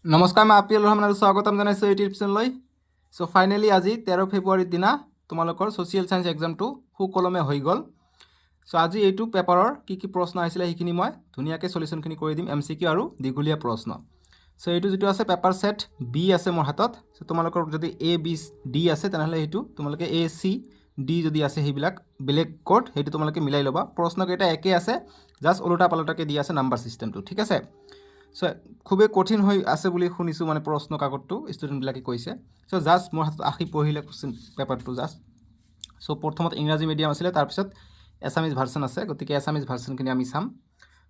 নমস্কাৰ, মই আপিল ৰহমান আৰু স্বাগতম জনাইছোঁ ইউটিউব চেনেললৈ। চ' ফাইনেলি আজি 13 ফেব্ৰুৱাৰীৰ দিনা তোমালোকৰ ছ'চিয়েল ছায়েন্স এক্সামটো সুকলমে হৈ গ'ল। চ' আজি এইটো পেপাৰৰ কি কি প্ৰশ্ন আহিছিলে সেইখিনি মই ধুনীয়াকৈ চলিউশ্যনখিনি কৰি দিম, MCQ আৰু দীঘলীয়া প্ৰশ্ন। চ' এইটো যিটো আছে পেপাৰ ছেট বি আছে মোৰ হাতত। চ' তোমালোকৰ যদি A B D আছে তেনেহ'লে সেইটো তোমালোকে AC D যদি আছে সেইবিলাক বেলেগ কোড সেইটো তোমালোকে মিলাই ল'বা। প্ৰশ্নকেইটা একেই আছে, জাষ্ট ওলোটা পালোটাকৈ দি আছে নাম্বাৰ ছিষ্টেমটো, ঠিক আছে। চ' খুবেই কঠিন হৈ আছে বুলি শুনিছোঁ, মানে প্ৰশ্ন কাকতটো ষ্টুডেণ্টবিলাকে কৈছে। চ' জাষ্ট মোৰ হাতত আহি পঢ়িলে কুৱেশ্যন পেপাৰটো জাষ্ট। চ' প্ৰথমত ইংৰাজী মিডিয়াম আছিলে, তাৰপিছত এছামিজ ভাৰ্চন আছে, গতিকে এছামিজ ভাৰ্চনখিনি আমি চাম।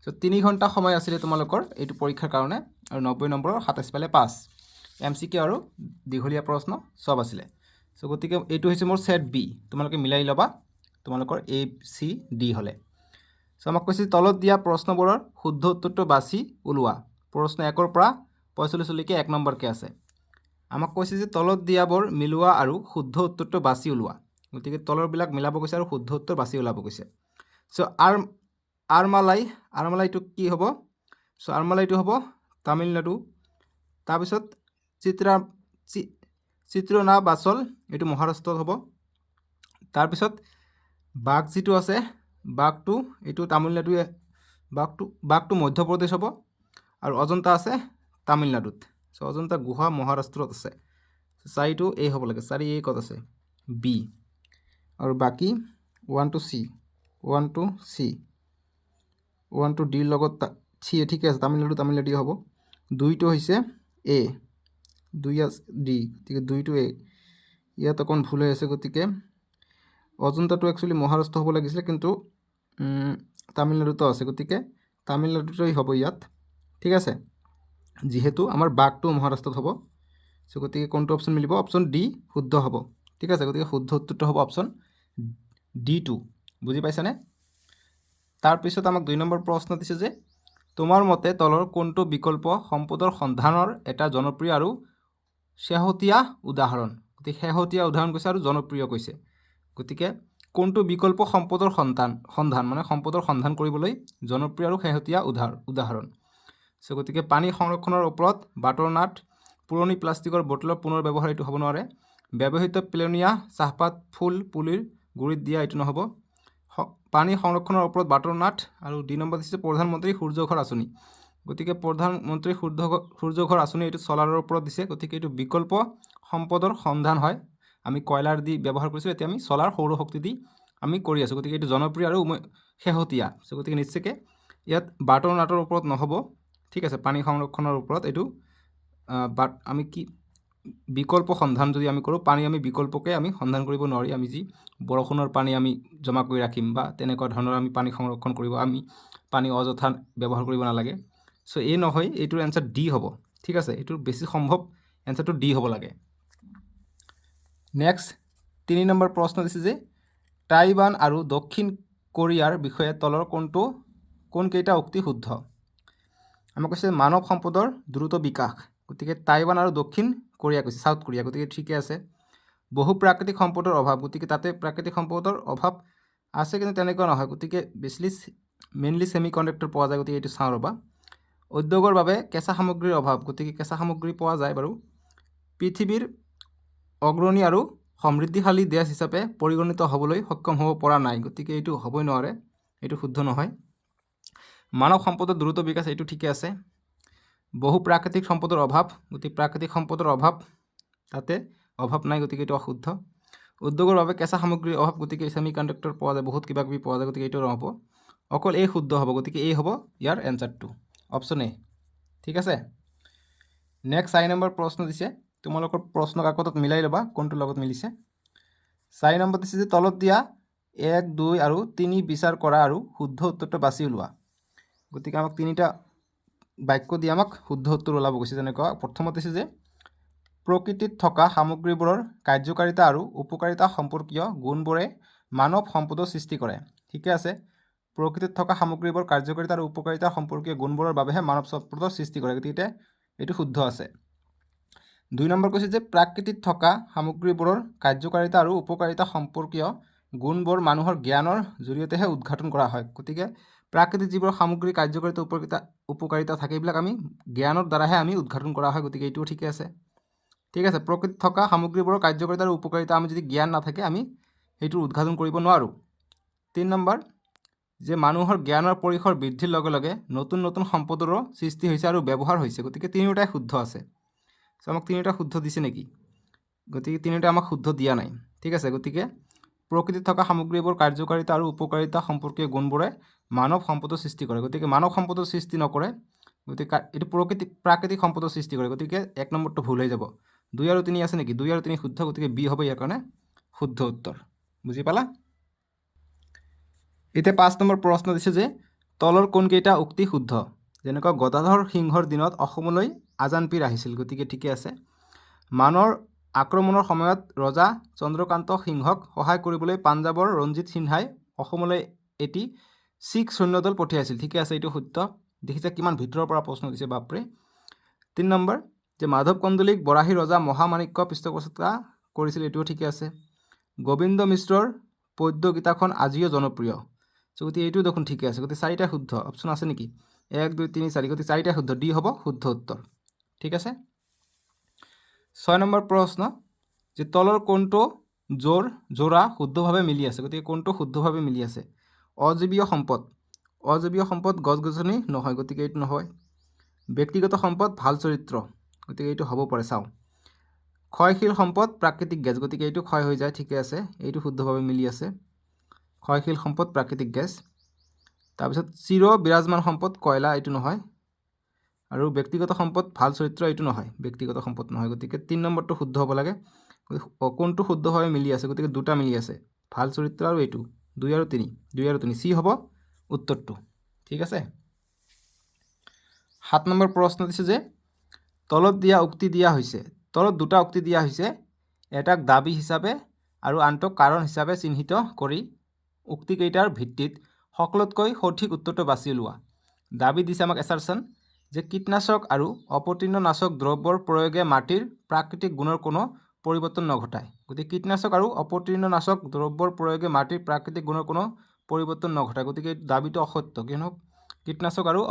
চ' 3 ঘণ্টা সময় আছিলে তোমালোকৰ এইটো পৰীক্ষাৰ কাৰণে, আৰু 90 নম্বৰৰ 27 পালে পাছ। MCQ আৰু দীঘলীয়া প্ৰশ্ন চব আছিলে। চ' গতিকে এইটো হৈছে মোৰ ছেট বি, তোমালোকে মিলাই ল'বা তোমালোকৰ ACD হ'লে। চ' আমাক কৈছে তলত দিয়া প্ৰশ্নবোৰৰ শুদ্ধ উত্তৰটো বাছি ওলোৱা। প্ৰশ্ন 1ৰ পৰা 45লৈকে 1 নম্বৰকৈ আছে। আমাক কৈছে যে তলত দিয়াবোৰ মিলোৱা আৰু শুদ্ধ উত্তৰটো বাছি ওলোৱা। গতিকে তলৰবিলাক মিলাব কৈছে আৰু শুদ্ধ উত্তৰ বাছি ওলাব কৈছে। চ' আৰমালাইটো কি হ'ব? চ' আৰমালাইটো হ'ব তামিলনাডু। তাৰপিছত চিত্ৰনাবাচল এইটো মহাৰাষ্ট্ৰত হ'ব। তাৰপিছত বাঘ যিটো আছে, বাঘটো এইটো তামিলনাডুৱে, বাঘটো মধ্যপ্ৰদেশ হ'ব। আৰু অজন্তা আছে তামিলনাডুত। চ' অজন্তা গুহা মহাৰাষ্ট্ৰত আছে। 4টো A হ'ব লাগে, 4A ক'ত আছে? B। আৰু বাকী 1 to D লগত C ঠিকে আছে, তামিলনাডু হ'ব। 2টো হৈছে A, 2 আছে D, গতিকে 2টো A। ইয়াত অকণ ভুল হৈ আছে, গতিকে অজন্তাটো একচুৱেলি মহাৰাষ্ট্ৰ হ'ব লাগিছিলে, কিন্তু তামিলনাডুতো আছে, গতিকে তামিলনাডুতেই হ'ব ইয়াত, ঠিক আছে। যিহেতু আমাৰ বাঘটো মহাৰাষ্ট্ৰত হ'ব, চ' গতিকে কোনটো অপশ্যন মিলিব? অপশ্যন D শুদ্ধ হ'ব, ঠিক আছে। গতিকে শুদ্ধ উত্তৰটো হ'ব অপশ্যন D2, বুজি পাইছানে? তাৰপিছত আমাক 2 নম্বৰ প্ৰশ্ন দিছে যে তোমাৰ মতে তলৰ কোনটো বিকল্প সম্পদৰ সন্ধানৰ এটা জনপ্ৰিয় আৰু শেহতীয়া উদাহৰণ? গতিকে শেহতীয়া উদাহৰণ কৈছে আৰু জনপ্ৰিয় কৈছে। গতিকে কোনটো বিকল্প সম্পদৰ সন্ধান মানে সম্পদৰ সন্ধান কৰিবলৈ জনপ্ৰিয় আৰু শেহতীয়া উদাহৰণ? চ' গতিকে পানী সংৰক্ষণৰ ওপৰত বাটৰ নাট, পুৰণি প্লাষ্টিকৰ বটলৰ পুনৰ ব্যৱহাৰ এইটো হ'ব নোৱাৰে। ব্যৱহৃত পেলনীয়া চাহপাত ফুল পুলিৰ গুৰিত দিয়া এইটো নহ'ব। পানী সংৰক্ষণৰ ওপৰত বাটৰ নাট। আৰু 2 নম্বৰ দিছে প্ৰধানমন্ত্ৰী সূৰ্য ঘৰ আঁচনি। গতিকে প্ৰধানমন্ত্ৰী সূৰ্য ঘৰ আঁচনি এইটো চলাৰৰ ওপৰত দিছে, গতিকে এইটো বিকল্প সম্পদৰ সন্ধান হয়। আমি কয়লাৰ দি ব্যৱহাৰ কৰিছোঁ, এতিয়া আমি চলাৰ সৌৰশক্তি দি আমি কৰি আছোঁ, গতিকে এইটো জনপ্ৰিয় আৰু শেহতীয়া। চ' গতিকে নিশ্চয়কৈ ইয়াত বাটৰ নাটৰ ওপৰত নহ'ব, ঠিক আছে। পানী সংৰক্ষণৰ ওপৰত এইটো আমি কি বিকল্প সন্ধান যদি আমি কৰোঁ, পানী আমি বিকল্পকৈ আমি সন্ধান কৰিব নোৱাৰি। আমি যি বৰষুণৰ পানী আমি জমা কৰি ৰাখিম বা তেনেকুৱা ধৰণৰ আমি পানী সংৰক্ষণ কৰিব, আমি পানী অযথা ব্যৱহাৰ কৰিব নালাগে। চ' এই নহয়, এইটোৰ এনচাৰ D হ'ব, ঠিক আছে। এইটোৰ বেছি সম্ভৱ এনচাৰটো D হ'ব লাগে। নেক্সট 3 নম্বৰ প্ৰশ্ন দিছে যে টাইৱান আৰু দক্ষিণ কোৰিয়াৰ বিষয়ে তলৰ কোনকেইটা উক্তি শুদ্ধ? আমাক কৈছে মানৱ সম্পদৰ দ্ৰুত বিকাশ, গতিকে টাইৱান আৰু দক্ষিণ কোৰিয়া কৈছে, ছাউথ কোৰিয়া, গতিকে ঠিকে আছে। বহু প্ৰাকৃতিক সম্পদৰ অভাৱ, গতিকে তাতে প্ৰাকৃতিক সম্পদৰ অভাৱ আছে, কিন্তু তেনেকুৱা নহয়, গতিকে মেইনলি ছেমি কণ্ডাক্টৰ পোৱা যায়, গতিকে এইটো চাওঁ ৰ'বা। উদ্যোগৰ বাবে কেঁচা সামগ্ৰীৰ অভাৱ, গতিকে কেঁচা সামগ্ৰী পোৱা যায় বাৰু। পৃথিৱীৰ অগ্ৰণী আৰু সমৃদ্ধিশালী দেশ হিচাপে পৰিগণিত হ'বলৈ সক্ষম হ'ব পৰা নাই, গতিকে এইটো হ'বই নোৱাৰে, এইটো শুদ্ধ নহয়। মানৱ সম্পদৰ দ্ৰুত বিকাশ এইটো ঠিকে আছে। বহু প্ৰাকৃতিক সম্পদৰ অভাৱ, গতিকে প্ৰাকৃতিক সম্পদৰ অভাৱ তাতে অভাৱ নাই, গতিকে এইটো অশুদ্ধ। উদ্যোগৰ বাবে কেঁচা সামগ্ৰীৰ অভাৱ, গতিকে ছেমি কণ্ডাক্টৰ পোৱা যায়, বহুত কিবা কিবি পোৱা যায়, গতিকে এইটো নহ'ব। অকল এই শুদ্ধ হ'ব, গতিকে এই হ'ব ইয়াৰ এনচাৰটো, অপশ্যন A, ঠিক আছে। নেক্সট 4 নম্বৰ প্ৰশ্ন দিছে, তোমালোকৰ প্ৰশ্ন কাকতত মিলাই ল'বা কোনটোৰ লগত মিলিছে। 4 নম্বৰ দিছে যে তলত দিয়া 1, 2 আৰু 3 বিচাৰ কৰা আৰু শুদ্ধ উত্তৰটো বাছি ওলোৱা। গতিকে আমাক 3টা বাক্য দি আমাক শুদ্ধ উত্তৰ ওলাব গৈছে। যেনেকুৱা প্ৰথমত দিছে যে প্ৰকৃতিত থকা সামগ্ৰীবোৰৰ কাৰ্যকাৰিতা আৰু উপকাৰিতা সম্পৰ্কীয় গুণবোৰে মানৱ সম্পদৰ সৃষ্টি কৰে, ঠিকে আছে। প্ৰকৃতিত থকা সামগ্ৰীবোৰ কাৰ্যকাৰিতা আৰু উপকাৰিতা সম্পৰ্কীয় গুণবোৰৰ বাবেহে মানৱ সম্পদৰ সৃষ্টি কৰে, গতিকে এইটো শুদ্ধ আছে। 2 নম্বৰ কৈছে যে প্ৰাকৃতিত থকা সামগ্ৰীবোৰৰ কাৰ্যকাৰিতা আৰু উপকাৰিতা সম্পৰ্কীয় গুণবোৰ মানুহৰ জ্ঞানৰ জৰিয়তেহে উদ্ঘাটন কৰা হয়, গতিকে প্ৰাকৃতিক যিবোৰ সামগ্ৰী কাৰ্যকাৰিতা উপকাৰিতা থাকে এইবিলাক আমি জ্ঞানৰ দ্বাৰাহে আমি উদ্ঘাটন কৰা হয়, গতিকে এইটোও ঠিকে আছে। ঠিক আছে, প্ৰকৃতিত থকা সামগ্ৰীবোৰৰ কাৰ্যকাৰিতা আৰু উপকাৰিতা আমি যদি জ্ঞান নাথাকে আমি সেইটোৰ উদ্ঘাটন কৰিব নোৱাৰোঁ। 3 নম্বৰ, যে মানুহৰ জ্ঞানৰ পৰিসৰ বৃদ্ধিৰ লগে লগে নতুন নতুন সম্পদৰো সৃষ্টি হৈছে আৰু ব্যৱহাৰ হৈছে, গতিকে তিনিওটাই শুদ্ধ আছে। চ' আমাক তিনিওটা শুদ্ধ দিছে নেকি? গতিকে তিনিওটা আমাক শুদ্ধ দিয়া নাই। ঠিক আছে, গতিকে প্ৰকৃতিত থকা সামগ্ৰীবোৰ কাৰ্যকাৰিতা আৰু উপকাৰিতা সম্পৰ্কীয় গুণবোৰে মানৱ সম্পদৰ সৃষ্টি কৰে, গতিকে মানৱ সম্পদৰ সৃষ্টি নকৰে, গতিকে এইটো প্ৰাকৃতিক সম্পদৰ সৃষ্টি কৰে, গতিকে 1 নম্বৰটো ভুল হৈ যাব। 2 আৰু 3 আছে নেকি? 2 আৰু 3 শুদ্ধ, গতিকে বি হ'ব ইয়াৰ কাৰণে শুদ্ধ উত্তৰ। বুজি পালা? এতিয়া 5 নম্বৰ প্ৰশ্ন দিছে যে তলৰ কোনকেইটা উক্তি শুদ্ধ? যেনেকুৱা গদাধৰ সিংহৰ দিনত অসমলৈ আজান পীৰ আহিছিল, গতিকে ঠিকে আছে। মানৰ আক্ৰমণৰ সময়ত ৰজা চন্দ্ৰকান্ত সিংহক সহায় কৰিবলৈ পাঞ্জাৱৰ ৰঞ্জিত সিনহাই অসমলৈ এটি শিখ সৈন্যদল পঠিয়াইছিল, ঠিকে আছে, এইটো সত্য। দেখিছে কিমান ভিতৰৰ পৰা প্ৰশ্ন দিছে, বাপৰে। 3 নম্বৰ, যে মাধৱ কন্দলীক বৰাহী ৰজা মহামাণিক্য পৃষ্ঠপোষকতা কৰিছিল, এইটোও ঠিকে আছে। গোবিন্দ মিশ্ৰৰ পদ্য গীতাখন আজিও জনপ্ৰিয়, গতিকে এইটো দেখোন ঠিকে আছে, গতিকে 4টা শুদ্ধ। অপশ্যন আছে নেকি? 1 2 3 4, গতিকে 4টা শুদ্ধ, ডি হ'ব শুদ্ধ উত্তৰ। ঠিক আছে। 6 নম্বৰ প্ৰশ্ন, যে তলৰ কোনটো যোৰা শুদ্ধভাৱে মিলি আছে? গতিকে কোনটো শুদ্ধভাৱে মিলি আছে? অজীৱীয় সম্পদ, অজীৱীয় সম্পদ গছ গছনি নহয়, গতিকে এইটো নহয়। ব্যক্তিগত সম্পদ ভাল চৰিত্ৰ, গতিকে এইটো হ'ব পাৰে, চাওঁ। ক্ষয়শীল সম্পদ প্ৰাকৃতিক গেছ, গতিকে এইটো ক্ষয় হৈ যায়, ঠিকে আছে, এইটো শুদ্ধভাৱে মিলি আছে। ক্ষয়শীল সম্পদ প্ৰাকৃতিক গেছ। তাৰপিছত চিৰ বিৰাজমান সম্পদ কয়লা, এইটো নহয়। আৰু ব্যক্তিগত সম্পদ ভাল চৰিত্ৰ, এইটো নহয়, ব্যক্তিগত সম্পদ নহয়, গতিকে 3 নম্বৰটো শুদ্ধ হ'ব লাগে। কোনটো শুদ্ধভাৱে মিলি আছে? গতিকে 2টা মিলি আছে, ভাল চৰিত্ৰ আৰু এইটো, 2 আৰু 3, 2 আৰু 3, চি হ'ব উত্তৰটো। ঠিক আছে। 7 নম্বৰ প্ৰশ্ন দিছে যে তলত দিয়া উক্তি দিয়া হৈছে, তলত 2টা উক্তি দিয়া হৈছে, এটাক দাবী হিচাপে আৰু আনটোক কাৰণ হিচাপে চিহ্নিত কৰি উক্তিকেইটাৰ ভিত্তিত সকলোতকৈ সঠিক উত্তৰটো বাছি লোৱা। দাবী দিছে আমাক এছাৰশ্যন, যে কীটনাশক আৰু অপতৃণনাশক দ্ৰব্যৰ প্ৰয়োগে মাটিৰ প্ৰাকৃতিক গুণৰ কোনো পৰিৱৰ্তন নঘটায়, গতিকে কীটনাশক আৰু অপতৃণনাশক দ্ৰব্যৰ প্ৰয়োগে মাটিৰ প্ৰাকৃতিক গুণৰ কোনো পৰিৱৰ্তন নঘটায়, গতিকে এই দাবীটো অসত্য, কিয়নো কীটনাশক আৰু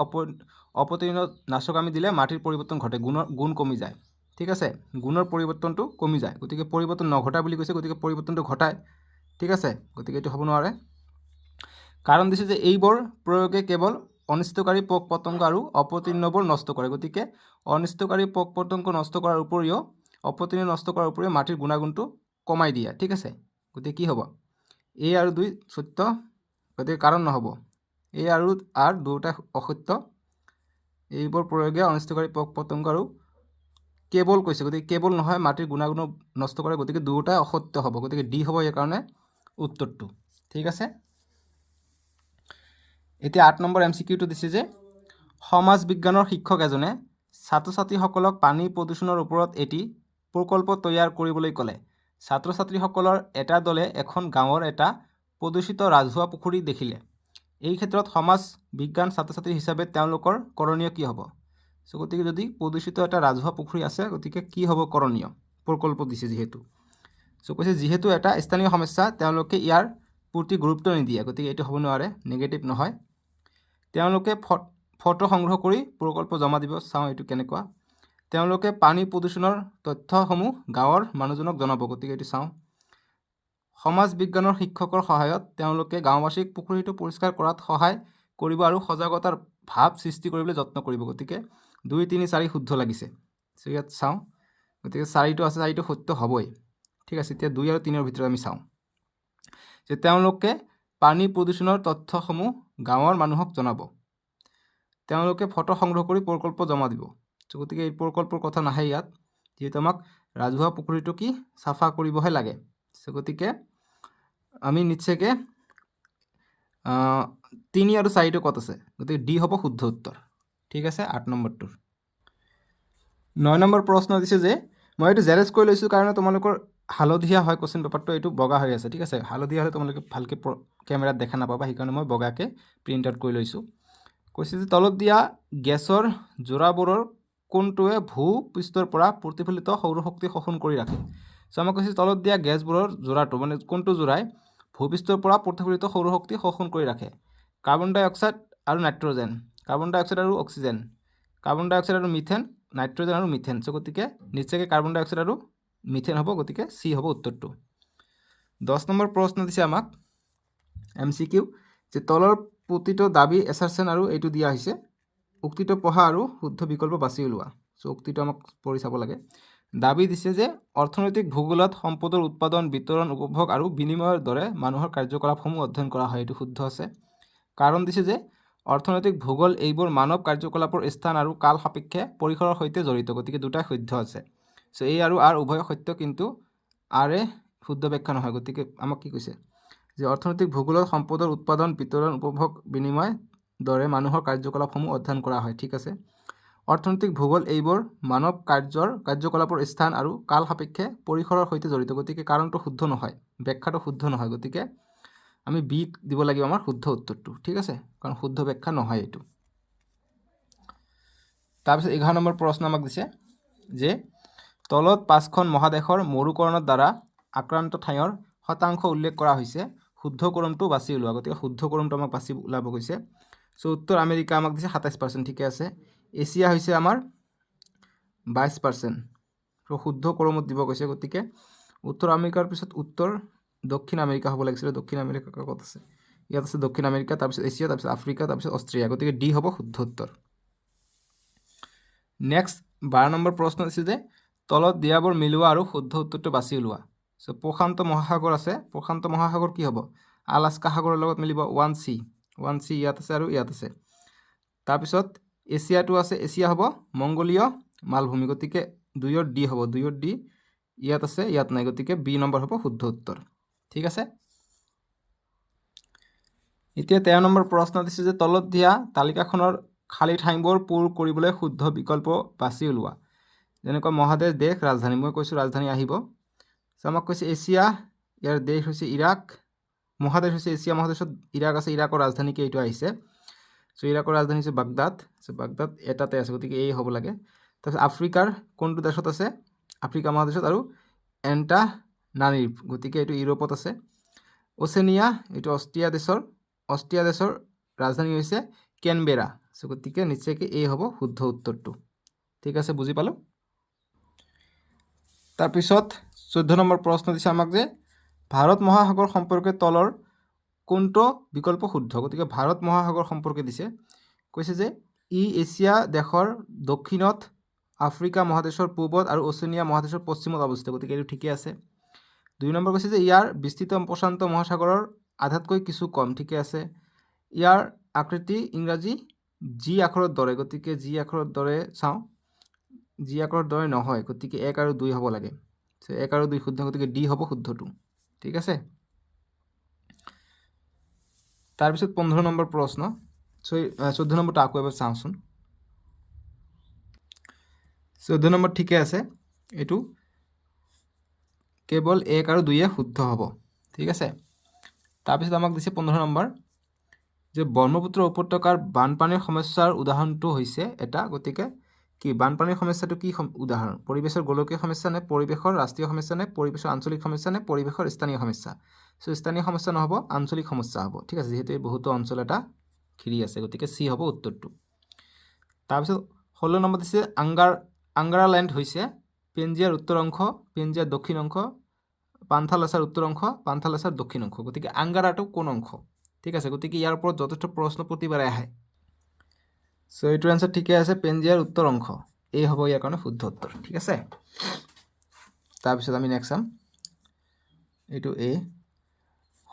অপতৃণনাশক আমি দিলে মাটিৰ পৰিৱৰ্তন ঘটে, গুণ কমি যায়। ঠিক আছে, গুণৰ পৰিৱৰ্তনটো কমি যায়, গতিকে পৰিৱৰ্তন নঘটায় বুলি কৈছে, গতিকে পৰিৱৰ্তনটো ঘটায়। ঠিক আছে, গতিকে এইটো হ'ব নোৱাৰে। কাৰণ দিছে যে এইবোৰ প্ৰয়োগে কেৱল অনিষ্টকাৰী পোক পতংগ আৰু অপতৃণবোৰ নষ্ট কৰে, গতিকে অনিষ্টকাৰী পোক পতংগ নষ্ট কৰাৰ উপৰিও অপতৃণ নষ্ট কৰাৰ উপৰিও মাটিৰ গুণাগুণটো কমাই দিয়ে। ঠিক আছে, গতিকে কি হ'ব? এ আৰু 2 সত্য, গতিকে কাৰণ নহ'ব। এ আৰু আৰ দুয়োটা অসত্য, এইবোৰ প্ৰয়োগে অনিষ্টকাৰী পোক পতংগ আৰু কেৱল কৈছে, গতিকে কেৱল নহয়, মাটিৰ গুণাগুণ নষ্ট কৰে, গতিকে দুয়োটাই অসত্য হ'ব, গতিকে ডি হ'ব ইয়াৰ কাৰণে উত্তৰটো। ঠিক আছে। এতিয়া 8 নম্বৰ MCQটো দিছে যে সমাজ বিজ্ঞানৰ শিক্ষক এজনে ছাত্ৰ ছাত্ৰীসকলক পানী প্ৰদূষণৰ ওপৰত এটি প্ৰকল্প তৈয়াৰ কৰিবলৈ ক'লে। ছাত্ৰ ছাত্ৰীসকলৰ এটা দলে এখন গাঁৱৰ এটা প্ৰদূষিত ৰাজহুৱা পুখুৰী দেখিলে। এই ক্ষেত্ৰত সমাজ বিজ্ঞান ছাত্ৰ ছাত্ৰী হিচাপে তেওঁলোকৰ কৰণীয় কি হ'ব? চ' গতিকে যদি প্ৰদূষিত এটা ৰাজহুৱা পুখুৰী আছে, গতিকে কি হ'ব কৰণীয়? প্ৰকল্প দিছে যিহেতু, চ' কৈছে যিহেতু এটা স্থানীয় সমস্যা তেওঁলোকে ইয়াৰ প্ৰতি গুৰুত্ব নিদিয়ে, গতিকে এইটো হ'ব নোৱাৰে, নেগেটিভ নহয়। তেওঁলোকে ফটো সংগ্ৰহ কৰি প্ৰকল্প জমা দিব, চাওঁ এইটো কেনেকুৱা। তেওঁলোকে পানী প্ৰদূষণৰ তথ্যসমূহ গাঁৱৰ মানুহজনক জনাব, গতিকে এইটো চাওঁ। সমাজ বিজ্ঞানৰ শিক্ষকৰ সহায়ত তেওঁলোকে গাঁওবাসীক পুখুৰীটো পৰিষ্কাৰ কৰাত সহায় কৰিব আৰু সজাগতাৰ ভাৱ সৃষ্টি কৰিবলৈ যত্ন কৰিব, গতিকে 2 3 4 শুদ্ধ লাগিছে। চ' ইয়াত চাওঁ, গতিকে 4টো আছে, 4টো সত্য হ'বই। ঠিক আছে, এতিয়া 2 আৰু 3ৰ ভিতৰত আমি চাওঁ, যে তেওঁলোকে পানী প্ৰদূষণৰ তথ্যসমূহ গাঁৱৰ মানুহক জনাব। তেওঁলোকে ফটো সংগ্ৰহ কৰি প্ৰকল্প জমা দিব, চ' গতিকে এই প্ৰকল্পৰ কথা নাহে ইয়াত, যিহেতু আমাক ৰাজহুৱা পুখুৰীটো কি চাফা কৰিবহে লাগে। চ' গতিকে আমি নিশ্চয়কৈ 3 আৰু 4টো ক'ত আছে, গতিকে ডি হ'ব শুদ্ধ উত্তৰ। ঠিক আছে, 8 নম্বৰটোৰ। 9 নম্বৰ প্ৰশ্ন দিছে যে মই এইটো জেৰেজ কৰি লৈছোঁ কাৰণে তোমালোকৰ হালধীয়া হয় কোৱেশ্যন পেপাৰটো, এইটো বগা হৈ আছে। ঠিক আছে, হালধীয়া হ'লে তোমালোকে ভালকৈ কেমেৰাত দেখা নাপাবা, সেইকাৰণে মই বগাকৈ প্ৰিণ্ট আউট কৰি লৈছোঁ। কৈছে যে তলত দিয়া গেছৰ যোৰাবোৰৰ কোনটোৱে ভূপৃষ্ঠৰ পৰা প্ৰতিফলিত সৌৰশক্তি শোষণ কৰি ৰাখে? চ' আমাক কৈছে তলত দিয়া গেছবোৰৰ যোৰাটো, মানে কোনটো যোৰাই ভূপৃষ্ঠৰ পৰা প্ৰতিফলিত সৌৰশক্তি শোষণ কৰি ৰাখে? কাৰ্বন ডাই অক্সাইড আৰু নাইট্ৰজেন, কাৰ্বন ডাই অক্সাইড আৰু অক্সিজেন, কাৰ্বন ডাই অক্সাইড আৰু মিথেন, নাইট্ৰজেন আৰু মিথেন। চ' গতিকে নিশ্চয়কৈ কাৰ্বন ডাই অক্সাইড আৰু মিথেন হ'ব, গতিকে চি হ'ব উত্তৰটো। 10 নম্বৰ প্ৰশ্ন দিছে আমাক MCQ যে তলৰ প্ৰতিটো দাবী এছাৰশ্যন আৰু এইটো দিয়া হৈছে, উক্তিটো পঢ়া আৰু শুদ্ধ বিকল্প বাছি উলিওৱা। চ' উক্তিটো আমাক পঢ়ি চাব লাগে। দাবী দিছে যে অৰ্থনৈতিক ভূগোলত সম্পদৰ উৎপাদন, বিতৰণ, উপভোগ আৰু বিনিময়ৰ দৰে মানুহৰ কাৰ্যকলাপসমূহ অধ্যয়ন কৰা হয়, এইটো শুদ্ধ আছে। কাৰণ দিছে যে অৰ্থনৈতিক ভূগোল এইবোৰ মানৱ কাৰ্যকলাপৰ স্থান আৰু কাল সাপেক্ষে পৰিসৰৰ সৈতে জড়িত, গতিকে দুটাই শুদ্ধ আছে। চ' এই আৰু আৰ উভয় সত্য, কিন্তু আৰে শুদ্ধ ব্যাখ্যা নহয়, গতিকে আমাক কি কৈছে যে অৰ্থনৈতিক ভূগোলত সম্পদৰ উৎপাদন, বিতৰণ, উপভোগ, বিনিময় দৰে মানুহৰ কাৰ্যকলাপসমূহ অধ্যয়ন কৰা হয়, ঠিক আছে। অৰ্থনৈতিক ভূগোল এইবোৰ মানৱ কাৰ্যকলাপৰ স্থান আৰু কাল সাপেক্ষে পৰিসৰৰ সৈতে জড়িত, গতিকে কাৰণটো শুদ্ধ নহয়, ব্যাখ্যাটো শুদ্ধ নহয়, গতিকে আমি বি দিব লাগিব আমাৰ শুদ্ধ উত্তৰটো, ঠিক আছে, কাৰণ শুদ্ধ ব্যাখ্যা নহয় এইটো। তাৰপিছত 11 নম্বৰ প্ৰশ্ন আমাক দিছে যে তলত 5খন মহাদেশৰ মৰুকৰণৰ দ্বাৰা আক্ৰান্ত ঠাইৰ শতাংশ উল্লেখ কৰা হৈছে, শুদ্ধ ক্ৰমটো বাছি উলিওৱা। গতিকে শুদ্ধ ক্ৰমটো আমাক বাছি ওলাব কৈছে। চ' উত্তৰ আমেৰিকা আমাক দিছে 27%, ঠিকে আছে। এছিয়া হৈছে আমাৰ 22%, চ' শুদ্ধ ক্ৰমত দিব কৈছে, গতিকে উত্তৰ আমেৰিকাৰ পিছত উত্তৰ দক্ষিণ আমেৰিকা হ'ব লাগিছিলে। দক্ষিণ আমেৰিকা ক'ত আছে? ইয়াত আছে দক্ষিণ আমেৰিকা, তাৰপিছত এছিয়া, তাৰপিছত আফ্ৰিকা, তাৰপিছত অষ্ট্ৰেলিয়া, গতিকে ডি হ'ব শুদ্ধ উত্তৰ। নেক্সট 12 নম্বৰ প্ৰশ্ন দিছে যে তলত দিয়াবোৰ মিলোৱা আৰু শুদ্ধ উত্তৰটো বাছি উলিওৱা। চ' প্ৰশান্ত মহাসাগৰ আছে, প্ৰশান্ত মহাসাগৰ কি হ'ব? আলাস্কা সাগৰৰ লগত মিলিব 1C, ইয়াত আছে আৰু ইয়াত আছে। তাৰপিছত এছিয়াটো আছে, এছিয়া হ'ব মংগোলীয় মালভূমি, গতিকে 2ৰ ডি হ'ব, 2ৰ ডি ইয়াত আছে, ইয়াত নাই, গতিকে বি নম্বৰ হ'ব শুদ্ধ উত্তৰ, ঠিক আছে। এতিয়া 13 নম্বৰ প্ৰশ্ন দিছে যে তলত দিয়া তালিকাখনৰ খালী ঠাইবোৰ পূৰ কৰিবলৈ শুদ্ধ বিকল্প বাছি উলিওৱা। যেনেকুৱা মহাদেশ, দেশ, ৰাজধানী, মই কৈছোঁ ৰাজধানী আহিব। চ' আমাক কৈছে এছিয়া, ইয়াৰ দেশ হৈছে ইৰাক, মহাদেশ হৈছে এছিয়া মহাদেশত ইৰাক আছে, ইৰাকৰ ৰাজধানী কি এইটো আহিছে। চ' ইৰাকৰ ৰাজধানী হৈছে বাগদাদ, চ' বাগদাদ এটাতে আছে, গতিকে এই হ'ব লাগে। তাৰপিছত আফ্ৰিকাৰ কোনটো দেশত আছে? আফ্ৰিকা মহাদেশত, আৰু এণ্টানাৰিভ, গতিকে এইটো ইউৰোপত আছে। অচেনিয়া, এইটো অষ্ট্ৰিয়া দেশৰ ৰাজধানী হৈছে কেনবেৰা, চ' গতিকে নিশ্চয়কৈ এই হ'ব শুদ্ধ উত্তৰটো, ঠিক আছে, বুজি পালোঁ। তাৰপিছত 14 নম্বৰ প্ৰশ্ন দিছে আমাক যে ভাৰত মহাসাগৰ সম্পৰ্কে তলৰ কোনটো বিকল্প শুদ্ধ? গতিকে ভাৰত মহাসাগৰ সম্পৰ্কে দিছে, কৈছে যে ই এছিয়া দেশৰ দক্ষিণত, আফ্ৰিকা মহাদেশৰ পূবত আৰু অচেনিয়া মহাদেশৰ পশ্চিমত অৱস্থিত, গতিকে এইটো ঠিকে আছে। 2 নম্বৰ কৈছে যে ইয়াৰ বিস্তৃত প্ৰশান্ত মহাসাগৰৰ আধাতকৈ কিছু কম, ঠিকে আছে। ইয়াৰ আকৃতি ইংৰাজী জি আখৰৰ দৰে, গতিকে জি আখৰৰ দৰে চাওঁ, জি আখৰৰ দৰে নহয়, গতিকে 1 আৰু 2 হ'ব লাগে। 1 আৰু 2 শুদ্ধ, গতিকে ডি হ'ব শুদ্ধটো, ঠিক আছে। তাৰপিছত 15 নম্বৰ প্ৰশ্ন, 14 নম্বৰটো আকৌ এবাৰ চাওঁচোন। 14 নম্বৰ ঠিকে আছে, এইটো কেৱল 1 আৰু 2 শুদ্ধ হ'ব, ঠিক আছে। তাৰপিছত আমাক দিছে 15 নম্বৰ যে ব্ৰহ্মপুত্ৰ উপত্যকাৰ বানপানীৰ সমস্যাৰ উদাহৰণটো হৈছে এটা, গতিকে কি বানপানীৰ সমস্যাটো কি উদাহৰণ? পৰিৱেশৰ গোলকীয় সমস্যা নে পৰিৱেশৰ ৰাষ্ট্ৰীয় সমস্যা নে পৰিৱেশৰ আঞ্চলিক সমস্যা নে পৰিৱেশৰ স্থানীয় সমস্যা? চ' স্থানীয় সমস্যা নহ'ব, আঞ্চলিক সমস্যা হ'ব, ঠিক আছে, যিহেতু এই বহুতো অঞ্চল এটা ঘিৰি আছে, গতিকে চি হ'ব উত্তৰটো। তাৰপিছত 16 নম্বৰ দিছে আংগাৰালেণ্ড হৈছে পেঞ্জিয়াৰ উত্তৰ অংশ, পেঞ্জিয়াৰ দক্ষিণ অংশ, পান্থালাছাৰ উত্তৰ অংশ, পান্থালাছাৰ দক্ষিণ অংশ, গতিকে আংগাৰাটো কোন অংশ? ঠিক আছে, গতিকে ইয়াৰ ওপৰত যথেষ্ট প্ৰশ্ন প্ৰতিবাৰে আহে। চ' এইটোৰ এনচাৰ ঠিকে আছে, পেঞ্জিয়াৰ উত্তৰ অংশ, এই হ'ব ইয়াৰ কাৰণে শুদ্ধ উত্তৰ, ঠিক আছে। তাৰপিছত আমি নেক্সট চাম, এইটো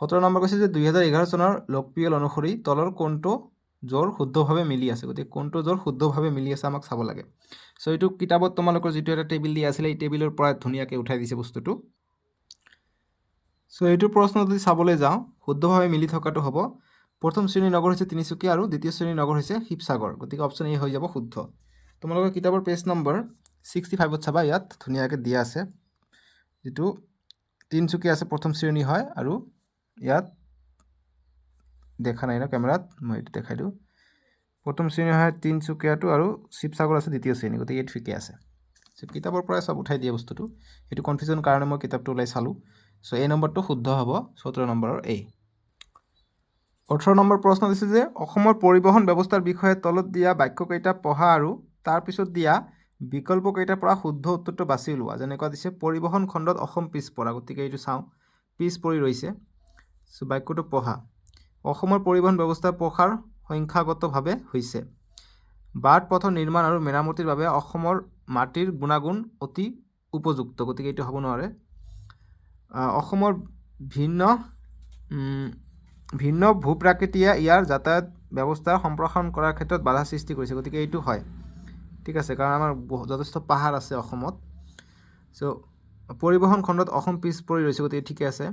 17 নম্বৰ কৈছে যে 2011 চনৰ লোকপিয়ল অনুসৰি তলৰ কোনটো জোৰ শুদ্ধভাৱে মিলি আছে? গতিকে কোনটো জোৰ শুদ্ধভাৱে মিলি আছে আমাক চাব লাগে। চ' এইটো কিতাপত তোমালোকৰ যিটো এটা টেবিল দিয়া আছিলে, এই টেবিলৰ পৰা ধুনীয়াকৈ উঠাই দিছে বস্তুটো। চ' এইটো প্ৰশ্ন যদি চাবলৈ যাওঁ, শুদ্ধভাৱে মিলি থকাটো হ'ব প্ৰথম শ্ৰেণীৰ নগৰ হৈছে তিনিচুকীয়া আৰু দ্বিতীয় শ্ৰেণীৰ নগৰ হৈছে শিৱসাগৰ, গতিকে অপশ্যন এ হৈ যাব শুদ্ধ। তোমালোকৰ কিতাপৰ পেজ নম্বৰ 65ত চাবা, ইয়াত ধুনীয়াকৈ দিয়া আছে, যিটো তিনিচুকীয়া আছে প্ৰথম শ্ৰেণী হয়, আৰু ইয়াত দেখা নাই ন কেমেৰাত, মই এইটো দেখাই দিওঁ, প্ৰথম শ্ৰেণী হয় তিনিচুকীয়াটো, আৰু শিৱসাগৰ আছে দ্বিতীয় শ্ৰেণী, গতিকে এইটো ঠিকে আছে। চ' কিতাপৰ পৰাই চব উঠাই দিয়ে বস্তুটো, এইটো কনফিউজন কাৰণে মই কিতাপটো ওলাই চালোঁ। চ' এই নম্বৰটো শুদ্ধ হ'ব 17 নম্বৰৰ এ। 18 নম্বৰ প্ৰশ্ন দিছে যে অসমৰ পৰিবহণ ব্যৱস্থাৰ বিষয়ে তলত দিয়া বাক্যকেইটা পঢ়া আৰু তাৰপিছত দিয়া বিকল্পকেইটাৰ পৰা শুদ্ধ উত্তৰটো বাছি উলিওৱা। যেনেকুৱা দিছে পৰিবহণ খণ্ডত অসম পিছপৰা, গতিকে এইটো চাওঁ, পিছ পৰি ৰৈছে। চ' বাক্যটো পঢ়া। অসমৰ পৰিবহণ ব্যৱস্থা প্ৰসাৰ সংখ্যাগতভাৱে হৈছে। বাট পথৰ নিৰ্মাণ আৰু মেৰামতিৰ বাবে অসমৰ মাটিৰ গুণাগুণ অতি উপযুক্ত, গতিকে এইটো হ'ব নোৱাৰে। অসমৰ ভিন্ন ভূ-প্ৰাকৃতিয়ে ইয়াৰ যাতায়াত ব্যৱস্থা সম্প্ৰসাৰণ কৰাৰ ক্ষেত্ৰত বাধা সৃষ্টি কৰিছে, গতিকে এইটো হয়। ঠিক আছে, কাৰণ আমাৰ যথেষ্ট পাহাৰ আছে অসমত। চ' পৰিবহণ খণ্ডত অসম পিছ পৰি ৰৈছে, গতিকে ঠিকে আছে।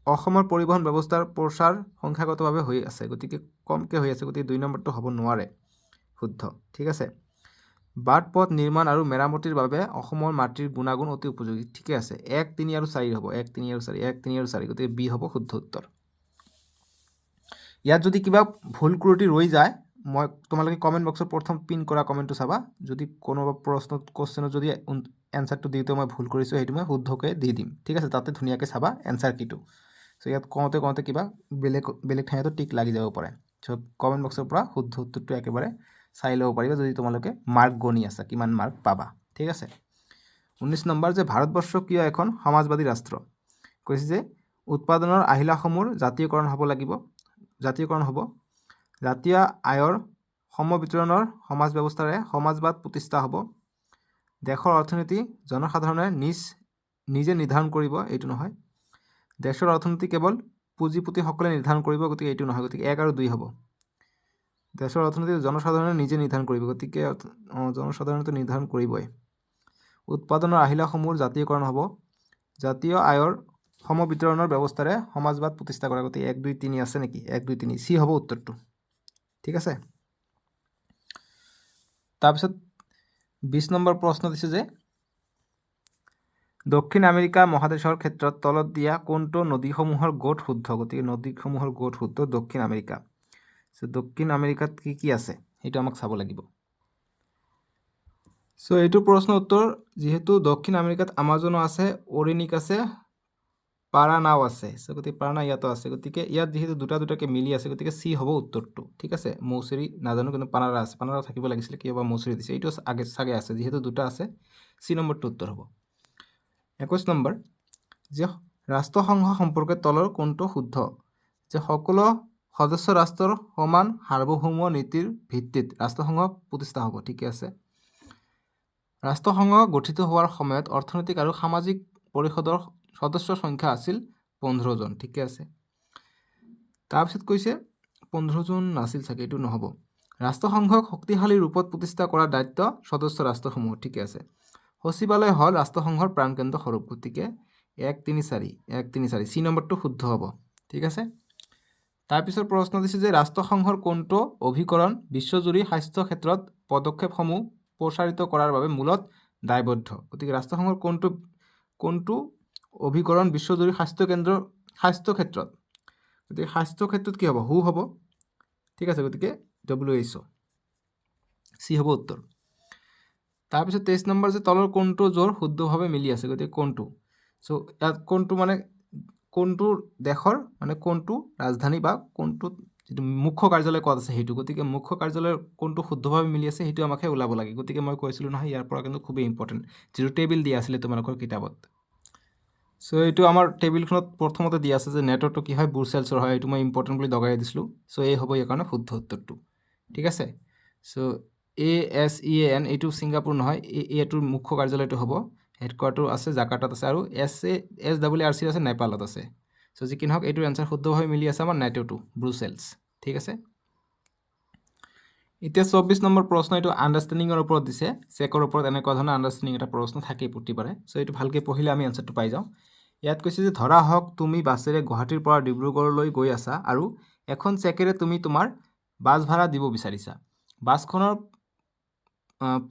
অসমৰ পৰিবহণ ব্যৱস্থাৰ প্ৰচাৰ সংখ্যাগতভাৱে হৈ আছে, গতিকে কমকৈ হৈ আছে, গতিকে 2 নম্বৰটো হ'ব নোৱাৰে শুদ্ধ। ঠিক আছে। বাট পথ নিৰ্মাণ আৰু মেৰামতিৰ বাবে অসমৰ মাটিৰ গুণাগুণ অতি উপযোগী, ঠিকে আছে। 1, 3 আৰু 4 হ'ব, 1, 3 আৰু 4, 1, 3 আৰু 4, গতিকে বি হ'ব শুদ্ধ উত্তৰ। ইয়াত যদি কিবা ভুল ক্ৰুটি ৰৈ যায়, মই তোমালোকে কমেণ্ট বক্সত প্ৰথম পিন কৰা কমেণ্টটো চাবা। যদি কোনোবা কুৱেশ্যনত যদি এনচাৰটো দিওঁতে মই ভুল কৰিছোঁ, সেইটো মই শুদ্ধকৈ দি দিম। ঠিক আছে, তাতে ধুনীয়াকৈ চাবা এনচাৰ কিটো। চ' ইয়াত কওঁতে কিবা বেলেগ ঠাইতো টিক লাগি যাব পাৰে। চ' কমেণ্ট বক্সৰ পৰা শুদ্ধ উত্তৰটো একেবাৰে চাই ল'ব পাৰিবা, যদি তোমালোকে মাৰ্ক গণি আছা, কিমান মাৰ্ক পাবা। ঠিক আছে। 19 নম্বৰ যে ভাৰতবৰ্ষ কিয় এখন সমাজবাদী ৰাষ্ট্ৰ? কৈছে যে উৎপাদনৰ আহিলাসমূহৰ জাতীয়কৰণ হ'ব। জাতীয় আয়ৰ সমবিতৰণৰ সমাজ ব্যৱস্থাৰে সমাজবাদ প্ৰতিষ্ঠা হ'ব। দেশৰ অৰ্থনীতি জনসাধাৰণে নিজে নিৰ্ধাৰণ কৰিব, এইটো নহয়। দেশৰ অৰ্থনীতি কেৱল পুঁজিপতিসকলে নিৰ্ধাৰণ কৰিব, গতিকে এইটো নহয়, গতিকে 1 আৰু 2 হ'ব। দেশৰ অৰ্থনীতি জনসাধাৰণে নিজে নিৰ্ধাৰণ কৰিব, গতিকে জনসাধাৰণেতো নিৰ্ধাৰণ কৰিবই। উৎপাদনৰ আহিলাসমূহৰ জাতীয়কৰণ হ'ব। জাতীয় আয়ৰ সমবিতৰণৰ ব্যৱস্থাৰে সমাজবাদ প্ৰতিষ্ঠা কৰা, গতিকে 1, 2, 3 আছে নেকি? 1, 2, 3 চি হ'ব উত্তৰটো। ঠিক আছে। তাৰপিছত 20 নম্বৰ প্ৰশ্ন দিছে যে দক্ষিণ আমেৰিকা মহাদেশৰ ক্ষেত্ৰত তলত দিয়া কোনটো নদীসমূহৰ গোট শুদ্ধ? গতিকে নদীসমূহৰ গোট শুদ্ধ দক্ষিণ আমেৰিকা। চ' দক্ষিণ আমেৰিকাত কি কি আছে সেইটো আমাক চাব লাগিব। চ' এইটো প্ৰশ্ন উত্তৰ, যিহেতু দক্ষিণ আমেৰিকাত আমাজনো আছে, অৰেনিক আছে, পাৰানাও আছে। চ' গতিকে পাৰানা ইয়াতো আছে, গতিকে ইয়াত যিহেতু দুটাকৈ মিলি আছে, গতিকে চি হ'ব উত্তৰটো। ঠিক আছে। মৌচুৰী নাজানো, কিন্তু পানাৰা আছে, পানাৰা থাকিব লাগিছিলে, কিবা মৌচুৰী দিছে, এইটো চাগে আছে, যিহেতু দুটা আছে, চি নম্বৰটো উত্তৰ হ'ব। 21 নম্বৰ যে ৰাষ্ট্ৰসংঘ সম্পৰ্কে তলৰ কোনটো শুদ্ধ? যে সকলো সদস্য ৰাষ্ট্ৰৰ সমান সাৰ্বভৌম নীতিৰ ভিত্তিত ৰাষ্ট্ৰসংঘ প্ৰতিষ্ঠা হ'ব। ঠিকে আছে। ৰাষ্ট্ৰসংঘ গঠিত হোৱাৰ সময়ত অৰ্থনৈতিক আৰু সামাজিক পৰিষদৰ সদস্যৰ সংখ্যা আছিল 15 জন। ঠিকে আছে। তাৰপিছত কৈছে 15 জন নাছিল চাগে, এইটো নহ'ব। ৰাষ্ট্ৰসংঘক শক্তিশালী ৰূপত প্ৰতিষ্ঠা কৰাৰ দায়িত্ব সদস্য ৰাষ্ট্ৰসমূহৰ। ঠিকে আছে। সচিবালয় হ'ল ৰাষ্ট্ৰসংঘৰ প্ৰাণকেন্দ্ৰ স্বৰূপ, গতিকে 1, 3, 4 চি নম্বৰটো শুদ্ধ হ'ব। ঠিক আছে। তাৰপিছত প্ৰশ্ন দিছে যে ৰাষ্ট্ৰসংঘৰ কোনটো অভিকৰণ বিশ্বজুৰি স্বাস্থ্য ক্ষেত্ৰত পদক্ষেপসমূহ প্ৰসাৰিত কৰাৰ বাবে মূলত দায়বদ্ধ? গতিকে ৰাষ্ট্ৰসংঘৰ কোনটো অভিকৰণ বিশ্বজুৰি স্বাস্থ্য ক্ষেত্ৰত, গতিকে স্বাস্থ্য ক্ষেত্ৰত কি হ'ব? হু হ'ব। ঠিক আছে, গতিকে WHO চি হ'ব উত্তৰ। তাৰপিছত 23 নম্বৰ যে তলৰ কোনটো জোৰ শুদ্ধভাৱে মিলি আছে? গতিকে কোনটো? চ' ইয়াত কোনটো মানে কোনটো দেশৰ, মানে কোনটো ৰাজধানী বা কোনটো যিটো মুখ্য কাৰ্যালয় ক'ত আছে সেইটো, গতিকে মুখ্য কাৰ্যালয়ৰ কোনটো শুদ্ধভাৱে মিলি আছে সেইটো আমাকহে ওলাব লাগে। গতিকে মই কৈছিলোঁ নহয়, ইয়াৰ পৰা কিন্তু খুবেই ইম্পৰ্টেণ্ট, যিটো টেবিল দিয়া আছিলে তোমালোকৰ কিতাপত। চ' এইটো আমাৰ টেবিলখনত প্ৰথমতে দিয়া আছে যে নেটৰটো কি হয়, ব্ৰুচেলছৰ হয়, এইটো মই ইম্পৰ্টেণ্ট বুলি লগাই দিছিলোঁ। চ' এই হ'ব ইয়াৰ কাৰণে শুদ্ধ উত্তৰটো। ঠিক আছে। চ' ASEAN এইটো ছিংগাপুৰ নহয়, এইটোৰ মুখ্য কাৰ্যালয়টো হ'ব, হেডকোৱাৰ্টাৰ আছে জাকাৰ্টাত আছে, আৰু SARC আছে নেপালত আছে। চ' যি কি নহওক এইটোৰ এনচাৰ শুদ্ধভাৱে মিলি আছে আমাৰ নেটৰটো, ব্ৰুচেলছ। ঠিক আছে। এতিয়া 24 নম্বৰ প্ৰশ্ন, এইটো আণ্ডাৰষ্টেণ্ডিঙৰ ওপৰত দিছে, চেকৰ ওপৰত। এনেকুৱা ধৰণৰ আণ্ডাৰষ্টেণ্ডিং এটা প্ৰশ্ন থাকেই প্ৰতিবাৰে। চ' এইটো ভালকৈ পঢ়িলে আমি এনচাৰটো পাই যাওঁ। ইয়াত কৈছে যে ধৰা হওক তুমি বাছেৰে গুৱাহাটীৰ পৰা ডিব্ৰুগড়লৈ গৈ আছা আৰু এখন চেকেৰে তুমি তোমাৰ বাছ ভাড়া দিব বিচাৰিছা। বাছখনৰ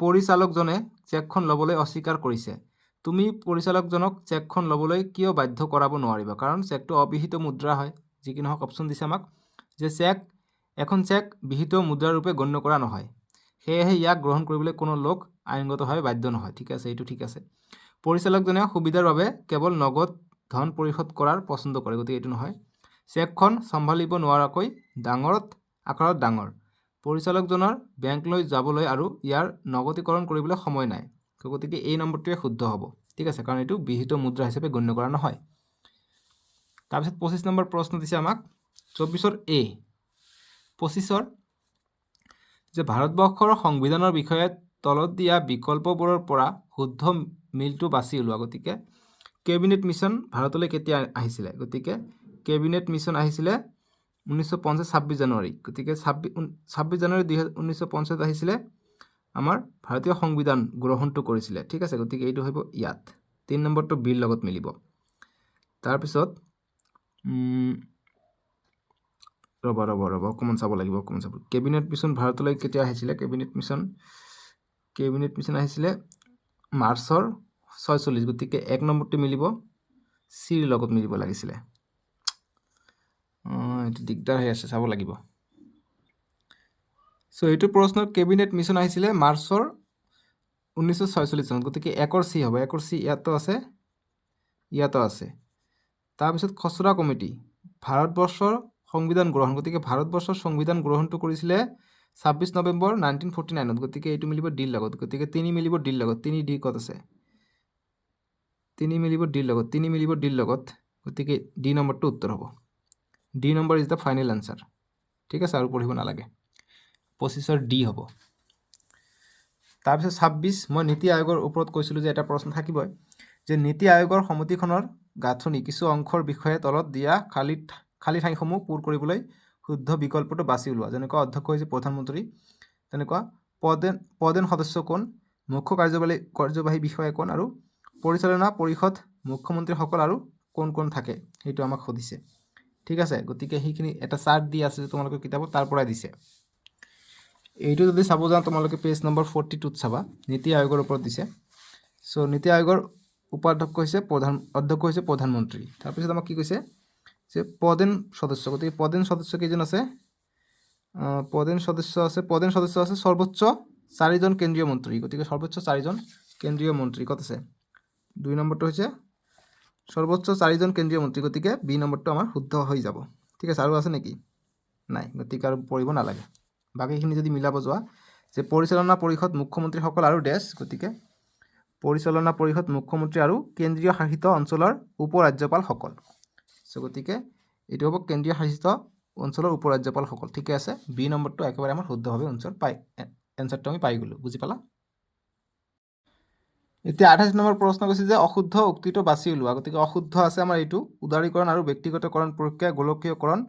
পৰিচালকজনে চেকখন ল'বলৈ অস্বীকাৰ কৰিছে। তুমি পৰিচালকজনক চেকখন ল'বলৈ কিয় বাধ্য কৰাব নোৱাৰিবা? কাৰণ চেকটো অবিহিত মুদ্ৰা হয়। যি কি নহওক অপশ্যন দিছে আমাক যে এখন চেক বিহিত মুদ্ৰাৰূপে গণ্য কৰা নহয়, সেয়েহে ইয়াক গ্ৰহণ কৰিবলৈ কোনো লোক আইনগতভাৱে বাধ্য নহয়। ঠিক আছে, এইটো ঠিক আছে। পৰিচালকজনে সুবিধাৰ বাবে কেৱল নগদ ধন পৰিশোধ কৰাৰ পচন্দ কৰে, গতিকে এইটো নহয়। চেকখন চম্ভালিব নোৱাৰাকৈ আকাৰত ডাঙৰ, পৰিচালকজনৰ বেংকলৈ যাবলৈ আৰু ইয়াৰ নগদীকৰণ কৰিবলৈ সময় নাই। গতিকে এই নম্বৰটোৱে শুদ্ধ হ'ব। ঠিক আছে, কাৰণ এইটো বিহিত মুদ্ৰা হিচাপে গণ্য কৰা নহয়। তাৰপিছত 25 নম্বৰ প্ৰশ্ন দিছে আমাক 24ৰ এ। 25ৰ যে ভাৰতবৰ্ষৰ সংবিধানৰ বিষয়ে তলত দিয়া বিকল্পবোৰৰ পৰা শুদ্ধ মিলটো বাছি ওলোৱা। গতিকে কেবিনেট মিছন ভাৰতলৈ কেতিয়া আহিছিলে? গতিকে কেবিনেট মিছন আহিছিলে 1950 26 জানুৱাৰী। গতিকে 26 জানুৱাৰী 1950 আহিছিলে আমাৰ ভাৰতীয় সংবিধান গ্ৰহণটো কৰিছিলে। ঠিক আছে, গতিকে এইটো হ'ব ইয়াত 3 নম্বৰটো বিৰ লগত মিলিব। তাৰপিছত ৰ'ব অকণমান চাব লাগিব। কেবিনেট মিছন ভাৰতলৈ কেতিয়া আহিছিলে? কেবিনেট মিছন আহিছিলে মাৰ্চৰ 46। গতিকে 1 নম্বৰটো মিলিব, চিৰ লগত মিলিব লাগিছিলে। এইটো দিগদাৰ হৈ আছে, চাব লাগিব। চ' এইটো প্ৰশ্নৰ কেবিনেট মিছন আহিছিলে মাৰ্চৰ 1946 চনত। গতিকে 1ৰ চি হ'ব। 1ৰ চি ইয়াতো আছে। তাৰপিছত খচৰা কমিটি ভাৰতবৰ্ষৰ সংবিধান গ্ৰহণ। গতিকে ভাৰতবৰ্ষৰ সংবিধান গ্ৰহণটো কৰিছিলে 26 নৱেম্বৰ 1949ত। গতিকে এইটো মিলিব ডিৰ লগত। গতিকে 3 মিলিব ডিৰ লগত। 3 ডি ক'ত আছে? 3 মিলিব ডিৰ লগত। গতিকে ডি নম্বৰটো উত্তৰ হ'ব। D number is the final answer. ঠিক আছে, আৰু পঢ়িব নালাগে। 25ৰ ডি হ'ব। তাৰপিছত 26 মই নীতি আয়োগৰ ওপৰত কৈছিলোঁ যে এটা প্ৰশ্ন থাকিবই, যে নীতি আয়োগৰ সমিতিখনৰ গাঁথনি কিছু অংশৰ বিষয়ে তলত দিয়া খালী ঠাইসমূহ পূৰ কৰিবলৈ শুদ্ধ বিকল্পটো বাছি ওলোৱা। যেনেকুৱা অধ্যক্ষ হৈছে প্ৰধানমন্ত্ৰী, তেনেকুৱা পদেন সদস্য কোন, মুখ্য কাৰ্যবাহী বিষয়া কোন, আৰু পৰিচালনা পৰিষদ মুখ্যমন্ত্ৰীসকল আৰু কোন থাকে সেইটো আমাক সুধিছে। ঠিক আছে, গতিকে সেইখিনি এটা চাৰ্ট দি আছে তোমালোকৰ কিতাপত, তাৰ পৰাই দিছে। এইটো যদি চাব যাওঁ তোমালোকে পেজ নম্বৰ 42ত চাবা, নীতি আয়োগৰ ওপৰত দিছে। চ' নীতি আয়োগৰ অধ্যক্ষ হৈছে প্ৰধানমন্ত্ৰী। তাৰপিছত আমাক কি কৈছে যে পদেন সদস্য। গতিকে পদেন সদস্য কেইজন আছে? পদেন সদস্য আছে সৰ্বোচ্চ 4জন কেন্দ্ৰীয় মন্ত্ৰী। গতিকে সৰ্বোচ্চ 4জন কেন্দ্ৰীয় মন্ত্ৰী ক'ত আছে? 2 নম্বৰটো হৈছে সৰ্বোচ্চ 4জন কেন্দ্ৰীয় মন্ত্ৰী। গতিকে বি নম্বৰটো আমাৰ শুদ্ধ হৈ যাব। ঠিক আছে, আৰু আছে নেকি? নাই, গতিকে আৰু পঢ়িব নালাগে। বাকীখিনি যদি মিলাব যোৱা, যে পৰিচালনা পৰিষদ মুখ্যমন্ত্ৰীসকল আৰু দেশ। গতিকে পৰিচালনা পৰিষদ মুখ্যমন্ত্ৰী আৰু কেন্দ্ৰীয় শাসিত অঞ্চলৰ উপ ৰাজ্যপালসকল। চ' গতিকে এইটো হ'ব কেন্দ্ৰীয় শাসিত অঞ্চলৰ উপ ৰাজ্যপালসকল। ঠিকে আছে, বি নম্বৰটো একেবাৰে আমাৰ শুদ্ধভাৱে এনচাৰটো আমি পাই গ'লোঁ। বুজি পালা? এতিয়া 28 নম্বৰ প্ৰশ্ন কৈছে যে অশুদ্ধ উক্তিটো বাছি ওলোৱা। গতিকে অশুদ্ধ আছে আমাৰ এইটো, উদাৰীকৰণ আৰু ব্যক্তিগতকৰণ প্ৰক্ৰিয়া গোলকীয়কৰণ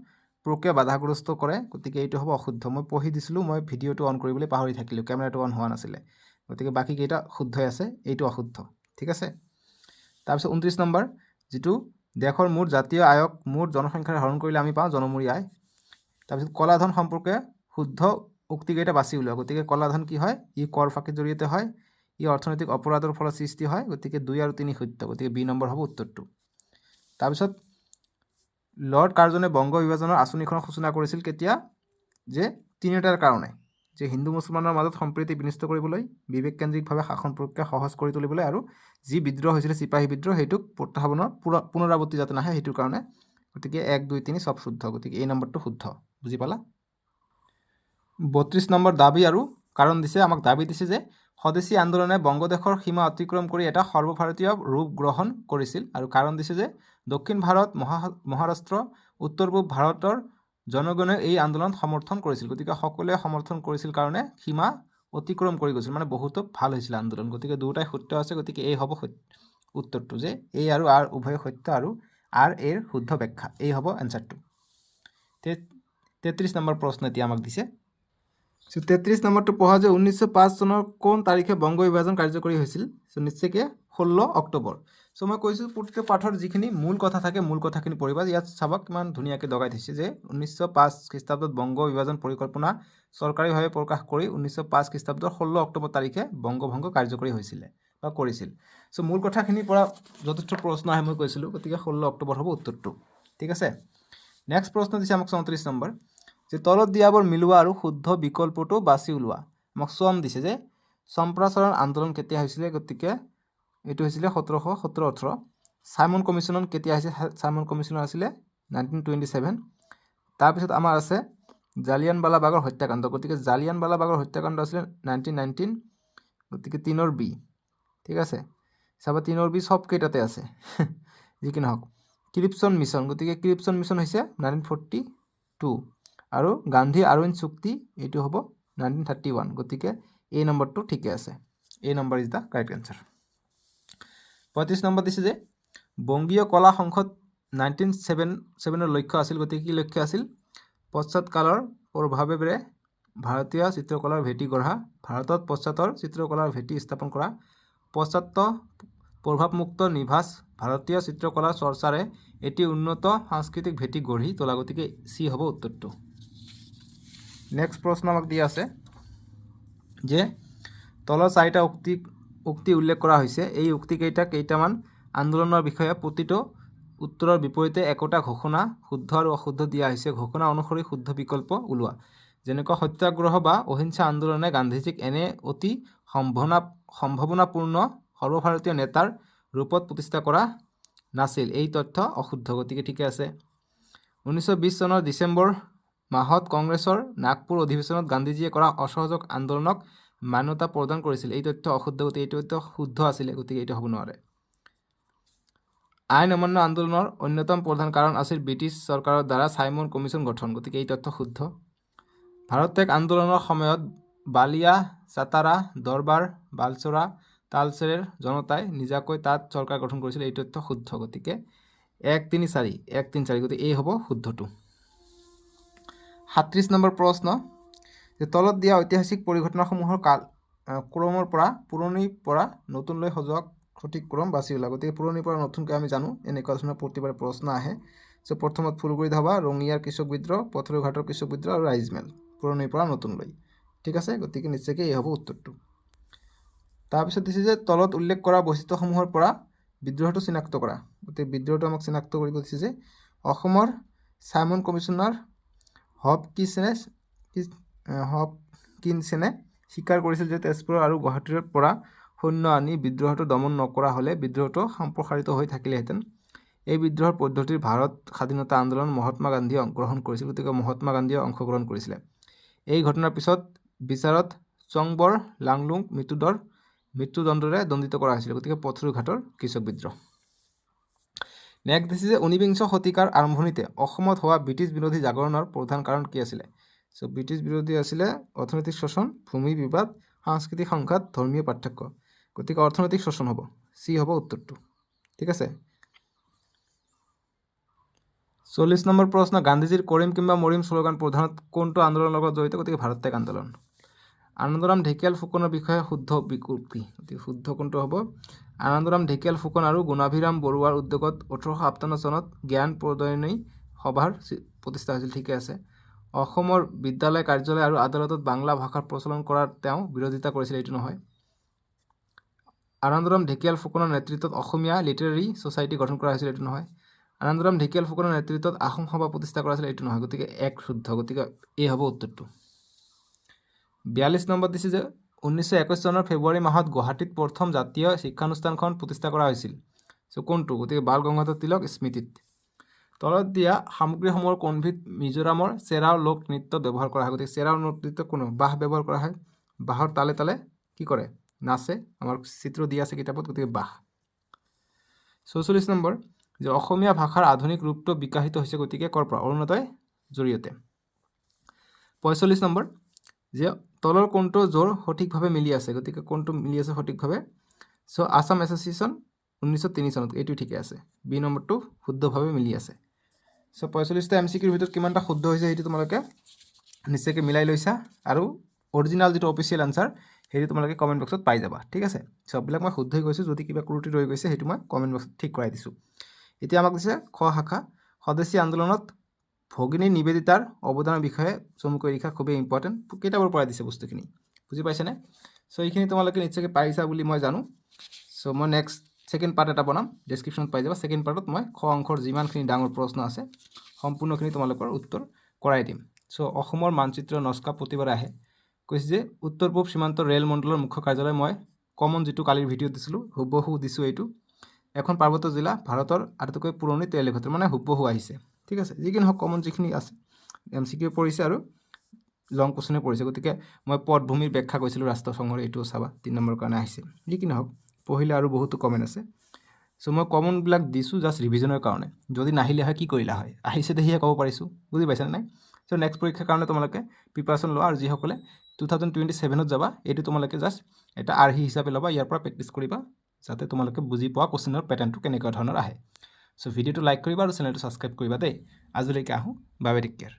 প্ৰক্ৰিয়া বাধাগ্ৰস্ত কৰে। গতিকে এইটো হ'ব অশুদ্ধ। মই পঢ়ি দিছিলোঁ, মই ভিডিঅ'টো অন কৰিবলৈ পাহৰি থাকিলোঁ, কেমেৰাটো অন হোৱা নাছিলে। গতিকে বাকীকেইটা শুদ্ধই আছে, এইটো অশুদ্ধ। ঠিক আছে। তাৰপিছত 29 নম্বৰ, যিটো দেশৰ মুঠ জাতীয় আয়ক মুঠ জনসংখ্যাৰে হৰণ কৰিলে আমি পাওঁ জনমূৰি আয়। তাৰপিছত কলাধন সম্পৰ্কে শুদ্ধ উক্তিকেইটা বাছি ওলোৱা। গতিকে কলাধন কি হয়? ই কৰ ফাঁকিৰ জৰিয়তে হয়, ই অৰ্থনৈতিক অপৰাধৰ ফলত সৃষ্টি হয়। গতিকে 2 আৰু 3 সত্য। গতিকে বি নম্বৰ হ'ব উত্তৰটো। তাৰপিছত লৰ্ড কাৰ্জনে বংগ বিভাজনৰ আঁচনিখনৰ সূচনা কৰিছিল কেতিয়া? যে তিনিটাৰ কাৰণে, যে হিন্দু মুছলমানৰ মাজত সম্প্ৰীতি বিনষ্ট কৰিবলৈ, বিবেককেন্দ্ৰিকভাৱে শাসন প্ৰক্ৰিয়া সহজ কৰি তুলিবলৈ, আৰু যি বিদ্ৰোহ হৈছিলে চিপাহী বিদ্ৰোহ, সেইটোক প্ৰত্যাহ্বানৰ পুনৰাবৃত্তি যাতে নাহে সেইটোৰ কাৰণে। গতিকে 1 2 3 চব শুদ্ধ। গতিকে এই নম্বৰটো শুদ্ধ। বুজি পালা? 32 নম্বৰ দাবী আৰু কাৰণ দিছে। আমাক দাবী দিছে যে স্বদেশী আন্দোলনে বংগদেশৰ সীমা অতিক্ৰম কৰি এটা সৰ্বভাৰতীয় ৰূপ গ্ৰহণ কৰিছিল, আৰু কাৰণ দিছে যে দক্ষিণ ভাৰত, মহাৰাষ্ট্ৰ, উত্তৰ পূব ভাৰতৰ জনগণে এই আন্দোলন সমৰ্থন কৰিছিল। গতিকে সকলোৱে সমৰ্থন কৰিছিল কাৰণে সীমা অতিক্ৰম কৰি গৈছিল, মানে বহুতো ভাল হৈছিল আন্দোলন। গতিকে দুটাই সত্য আছে। গতিকে এই হ'ব উত্তৰটো, যে এই আৰু আৰ উভয় সত্য, আৰু আৰ এৰ শুদ্ধ ব্যাখ্যা। এই হ'ব এনচাৰটো। 33 নম্বৰ প্ৰশ্ন এতিয়া আমাক দিছে। 33 নম্বৰটো পঢ়া যে 1905 চনৰ কোন তাৰিখে বংগ বিভাজন কাৰ্যকৰী হৈছিল? নিশ্চয়কৈ 16 অক্টোবৰ। চ' মই কৈছোঁ প্ৰতিটো পাঠৰ যিখিনি মূল কথা থাকে, মূল কথাখিনি পঢ়িবা। ইয়াত চাবা কিমান ধুনীয়াকৈ দগাই থৈছে যে 1905 খ্ৰীষ্টাব্দত বংগ বিভাজন পৰিকল্পনা চৰকাৰীভাৱে প্ৰকাশ কৰি 1905 খ্ৰীষ্টাব্দৰ 16 অক্টোবৰ তাৰিখে বংগভংগ কাৰ্যকৰী হৈছিলে বা কৰিছিল। চ' মূল কথাখিনিৰ পৰা যথেষ্ট প্ৰশ্ন আহে, মই কৈছিলোঁ। গতিকে 16 অক্টোবৰ হ'ব উত্তৰটো। ঠিক আছে। নেক্সট প্ৰশ্ন দিছে আমাক 34 নম্বৰ, যে তলত দিয়াবোৰ মিলোৱা আৰু শুদ্ধ বিকল্পটো বাছি ওলোৱা। আমাক চম দিছে যে চম্প্ৰসাৰণ আন্দোলন কেতিয়া হৈছিলে? গতিকে এইটো হৈছিলে 1717-18। চাইমন কমিশ্যন কেতিয়া আহিছে? চাইমন কমিশ্যন আছিলে 1927। তাৰপিছত আমাৰ আছে জালিয়ানৱালাবাগৰ হত্যাকাণ্ড, গতিকে জালিয়ানৱালাবাগৰ হত্যাকাণ্ড আছিলে 1919, গতিকে 3 B, ঠিক আছে। চাবা 3 B সব কেইটাতে আছে যি কি নহওক। ক্ৰিপছন মিছন, গতিকে ক্ৰিপছন মিছন হৈছে 1942, আৰু গান্ধী আৰউইন চুক্তি এইটো হ'ব 1931, গতিকে এই নম্বৰটো ঠিকে আছে। এই number is the correct answer. 35 number দিছে যে বংগীয় কলা সংসদ 1977 লক্ষ্য আছিল, গতিকে কি লক্ষ্য আছিল? পশ্চাৎকালৰ প্ৰভাৱেৰে ভাৰতীয় চিত্ৰকলাৰ ভেটি গঢ়া, ভাৰতত পশ্চাতৰ চিত্ৰকলাৰ ভেটি স্থাপন কৰা, পশ্চাত্য প্ৰভাৱমুক্ত নিভাঁজ ভাৰতীয় চিত্ৰকলাৰ চৰ্চাৰে এটি উন্নত সাংস্কৃতিক ভেটি গঢ়ি তোলা, গতিকে চি হ'ব উত্তৰটো। নেক্সট প্ৰশ্ন আমাক দিয়া আছে যে তলৰ 4টা উক্তি উল্লেখ কৰা হৈছে, এই উক্তিকেইটা কেইটামান আন্দোলনৰ বিষয়ে প্ৰতিটো উত্তৰৰ বিপৰীতে একোটা ঘোষণা শুদ্ধ আৰু অশুদ্ধ দিয়া হৈছে। ঘোষণা অনুসৰি শুদ্ধ বিকল্প ওলোৱা। যেনেকুৱা সত্যাগ্ৰহ বা অহিংসা আন্দোলনে গান্ধীজীক এনে অতি সম্ভাৱনাপূৰ্ণ সৰ্বভাৰতীয় নেতাৰ ৰূপত প্ৰতিষ্ঠা কৰা নাছিল, এই তথ্য অশুদ্ধ, গতিকে ঠিকে আছে। 1920 চনৰ ডিচেম্বৰ মাহত কংগ্ৰেছৰ নাগপুৰ অধিৱেশনত গান্ধীজীয়ে কৰা অসহযোগ আন্দোলনক মান্যতা প্ৰদান কৰিছিল, এই তথ্য অশুদ্ধ, গতিকে এইটো তথ্য শুদ্ধ আছিলে, গতিকে এইটো হ'ব নোৱাৰে। আইন অমান্য আন্দোলনৰ অন্যতম প্ৰধান কাৰণ আছিল ব্ৰিটিছ চৰকাৰৰ দ্বাৰা ছাইমন কমিশ্যন গঠন, গতিকে এই তথ্য শুদ্ধ। ভাৰত ত্যাগ আন্দোলনৰ সময়ত বালিয়া, চাতাৰা, দৰবাৰ, বালচৰা, তালচেৰৰ জনতাই নিজাকৈ তাত চৰকাৰ গঠন কৰিছিল, এই তথ্য শুদ্ধ, গতিকে 134, গতিকে এই হ'ব শুদ্ধটো। 37 নম্বৰ প্ৰশ্ন যে তলত দিয়া ঐতিহাসিক পৰিঘটনাসমূহৰ ক্ৰমৰ পৰা পুৰণিৰ পৰা নতুনলৈ সজোৱা সঠিক ক্ৰম বাছি ওলোৱা, গতিকে পুৰণিৰ পৰা নতুনকৈ আমি জানো এনেকুৱা ধৰণৰ প্ৰতিবাৰে প্ৰশ্ন আহে। চ' প্ৰথমত ফুলগুৰি ধাবা, ৰঙিয়াৰ কৃষক বিদ্ৰোহ, পথৰুঘাটৰ কৃষক বিদ্ৰোহ আৰু ৰাইজমেল, পুৰণিৰ পৰা নতুনলৈ, ঠিক আছে, গতিকে নিশ্চয়কৈ এই হ'ব উত্তৰটো। তাৰপিছত দিছে যে তলত উল্লেখ কৰা বৈশিষ্ট্যসমূহৰ পৰা বিদ্ৰোহটো চিনাক্ত কৰা, গতিকে বিদ্ৰোহটো আমাক চিনাক্ত কৰিব দিছে যে অসমৰ ছাইমন কমিশ্যনাৰ হপকিনছেনে স্বীকাৰ কৰিছিল যে তেজপুৰ আৰু গুৱাহাটীৰ পৰা সৈন্য আনি বিদ্ৰোহটো দমন নকৰা হ'লে বিদ্ৰোহটো সম্প্ৰসাৰিত হৈ থাকিলেহেঁতেন। এই বিদ্ৰোহৰ পদ্ধতিৰ ভাৰত স্বাধীনতা আন্দোলন মহাত্মা গান্ধীয়ে গ্ৰহণ কৰিছিল, গতিকে মহাত্মা গান্ধীয়ে অংশগ্ৰহণ কৰিছিলে। এই ঘটনাৰ পিছত বিচাৰত চংবৰ লাংলুং মৃত্যুদণ্ডৰে দণ্ডিত কৰা হৈছিল, গতিকে পথৰুঘাটৰ কৃষক বিদ্ৰোহ। নেক্সট দিছে যে 19বিংশ শতিকাৰ আৰম্ভণিতে অসমত হোৱা ব্ৰিটিছ বিৰোধী জাগৰণৰ প্ৰধান কাৰণ কি আছিলে? চ' ব্ৰিটিছ বিৰোধী আছিলে অৰ্থনৈতিক শোষণ, ভূমি বিবাদ, সাংস্কৃতিক সংঘাত, ধৰ্মীয় পাৰ্থক্য, গতিকে অৰ্থনৈতিক শোষণ হ'ব, চি হ'ব উত্তৰটো, ঠিক আছে। 40 নম্বৰ প্ৰশ্ন গান্ধীজীৰ কৰিম কিম্বা মৰিম শ্লোগান প্ৰধানত কোনটো আন্দোলনৰ লগত জড়িত? গতিকে ভাৰত ত্যাগ আন্দোলন। আনন্দৰাম ঢেকিয়াল ফুকনৰ বিষয়ে শুদ্ধ বিকল্পী, গতিকে শুদ্ধ কোনটো হ'ব? আনন্দৰাম ঢেকিয়াল ফুকন আৰু গুণাভিৰাম বৰুৱাৰ উদ্যোগত 1857 চনত জ্ঞান প্ৰদায়নী সভাৰ প্ৰতিষ্ঠা হৈছিল, ঠিকে আছে। অসমৰ বিদ্যালয়, কাৰ্যালয় আৰু আদালতত বাংলা ভাষাৰ প্ৰচলন কৰাৰ তেওঁ বিৰোধিতা কৰিছিল, এইটো নহয়। আনন্দৰাম ঢেকিয়াল ফুকনৰ নেতৃত্বত অসমীয়া লিটাৰেৰী ছ'চাইটি গঠন কৰা হৈছিল, এইটো নহয়। আনন্দৰাম ঢেকিয়াল ফুকনৰ নেতৃত্বত আহোম সভা প্ৰতিষ্ঠা কৰা হৈছিল, এইটো নহয়, গতিকে এক শুদ্ধ, গতিকে এই হ'ব উত্তৰটো। 42 নম্বৰ দিছে যে 1921 চনৰ ফেব্ৰুৱাৰী মাহত গুৱাহাটীত প্ৰথম জাতীয় শিক্ষানুষ্ঠানখন প্ৰতিষ্ঠা কৰা হৈছিল, চ' কোনটো? গতিকে বাল গংগাধৰ তিলক স্মৃতিত। তলত দিয়া সামগ্ৰীসমূহৰ কোনবিধ মিজোৰামৰ চেৰাও লোক নৃত্যত ব্যৱহাৰ কৰা হয়? গতিকে চেৰাও লোক নৃত্যত কোনো বাঁহ ব্যৱহাৰ কৰা হয়, বাঁহৰ তালে তালে কি কৰে? নাচে, আমাৰ চিত্ৰ দিয়া আছে কিতাপত, গতিকে বাঁহ। 44 নম্বৰ যে অসমীয়া ভাষাৰ আধুনিক ৰূপটো বিকশিত হৈছে, গতিকে ক'ৰ পৰা? অৰুণোদয় জৰিয়তে। 45 নম্বৰ যে তলৰ কোনটো জোৰ সঠিকভাৱে মিলি আছে? গতিকে কোনটো মিলি আছে সঠিকভাৱে? চ' আছাম এছ'চিয়েশ্যন 1903 চনত, এইটো ঠিকে আছে, বি নম্বৰটো শুদ্ধভাৱে মিলি আছে। চ' 45টা MCQৰ ভিতৰত কিমানটা শুদ্ধ হৈছে সেইটো তোমালোকে নিশ্চয়কৈ মিলাই লৈছা, আৰু অৰিজিনেল যিটো অফিচিয়েল আনচাৰ সেইটো তোমালোকে কমেণ্ট বক্সত পাই যাবা, ঠিক আছে। চববিলাক মই শুদ্ধই কৈছোঁ, যদি কিবা ক্ৰুটি ৰৈ গৈছে সেইটো মই কমেণ্ট বক্সত ঠিক কৰাই দিছোঁ। এতিয়া আমাক দিছে খ শাখা স্বদেশী আন্দোলনত ভগিনী নিবেদিতাৰ অৱদানৰ বিষয়ে চমুকৈ লিখা, খুবেই ইম্পৰ্টেণ্ট। কেইটাবৰ পৰা দিছে বস্তুখিনি, বুজি পাইছেনে? চ' এইখিনি তোমালোকে নিশ্চয়কৈ পাৰিছা বুলি মই জানো। চ' মই নেক্সট ছেকেণ্ড পাৰ্ট এটা বনাম, ডেছক্ৰিপশ্যনত পাই যাবা। ছেকেণ্ড পাৰ্টত মই খ অংশৰ যিমানখিনি ডাঙৰ প্ৰশ্ন আছে সম্পূৰ্ণখিনি তোমালোকৰ উত্তৰ কৰাই দিম। চ' অসমৰ মানচিত্ৰ নস্কা প্ৰতিবাৰে আহে, কৈছে যে উত্তৰ পূব সীমান্ত ৰেল মণ্ডলৰ মুখ্য কাৰ্যালয়, মই কমন যিটো কালিৰ ভিডিঅ'ত দিছিলোঁ হুবহু দিছোঁ এইটো। এখন পাৰ্বত্য জিলা, ভাৰতৰ আটাইতকৈ পুৰণি তেল ঘাট, মানে হুবহু আহিছে, ঠিক আছে যিকি নহওক কমন যিখিনি আছে MCQ পৰিছে আৰু লং কুৱেশ্যনে পৰিছে গতিকে মই পটভূমিৰ ব্যাখ্যা কৈছিলোঁ ৰাষ্ট্ৰসংঘৰ এইটো চাবা 3 নম্বৰ কাৰণে আহিছে যিকি নহওক পঢ়িলে আৰু বহুতো কমেণ্ট আছে চ' মই কমনবিলাক দিছোঁ জাষ্ট ৰিভিজনৰ কাৰণে যদি নাহিলে হয় কি কৰিলা হয় আহিছে দেখিহে ক'ব পাৰিছোঁ বুজি পাইছানে নাই চ' নেক্সট পৰীক্ষাৰ কাৰণে তোমালোকে প্ৰিপাৰেশ্যন লোৱা আৰু যিসকলে 2027ত যাবা এইটো তোমালোকে জাষ্ট এটা আৰ্হি হিচাপে ল'বা ইয়াৰ পৰা প্ৰেক্টিছ কৰিবা যাতে তোমালোকে বুজি পোৱা কুৱেশ্যনৰ পেটাৰ্ণটো কেনেকুৱা ধৰণৰ আহে চ' ভিডিঅ'টো লাইক কৰিবা আৰু চেনেলটো ছাবস্ক্ৰাইব কৰিবা দেই আজিলৈকে আহোঁ বাই বাই টেক কেয়াৰ